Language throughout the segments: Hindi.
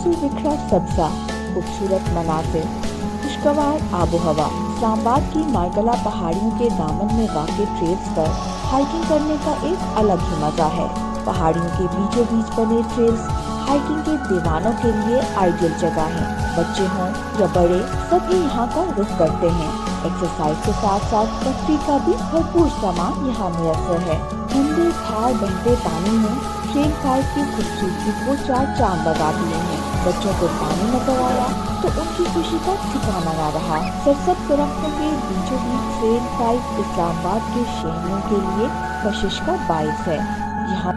आंसू बिखरा सब्जा, खूबसूरत मनाजिर, खुशगवार आबो हवा। इस्लामाबाद की मार्गला पहाड़ियों के दामन में वाक़ ट्रेल्स पर हाइकिंग करने का एक अलग ही मजा है। पहाड़ियों के बीचों बीच बने ट्रेल्स हाइकिंग के दीवानों के लिए आइडियल जगह है। बच्चे हों या बड़े, सभी यहाँ का रुख करते हैं। एक्सरसाइज के साथ साथ तफरीह का भी भरपूर सामान यहाँ मुयस्सर है। ठंडे धार बहते पानी में ट्रेल फाइव की खूबसूरती को चार चांद लगा दिए हैं। बच्चों को पानी नजर आया तो उनकी खुशी का ठिकाना न रहा। सरसब्ज दरख्तों के बीचों बीच ट्रेल फाइव इस्लामाबाद के शहरियों के लिए कशिश का बाइस है। यहाँ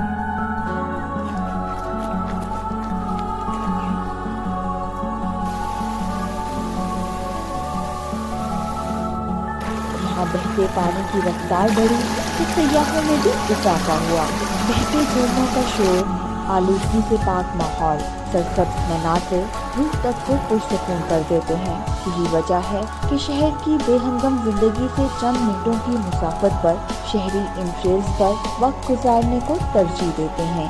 बहते पानी की रफ्तार बढ़ी तो सैयाहों में भी इजाफा हुआ। बहते झरनों का शोर, आलूदगी से पाक माहौल, सरसब्ज मनाज़िर रूह तक को पुरसकून कर देते हैं। यही वजह है कि शहर की बेहंगम जिंदगी से चंद मिनटों की मुसाफत पर शहरी इन ट्रेल्स पर वक्त गुजारने को तरजीह देते हैं।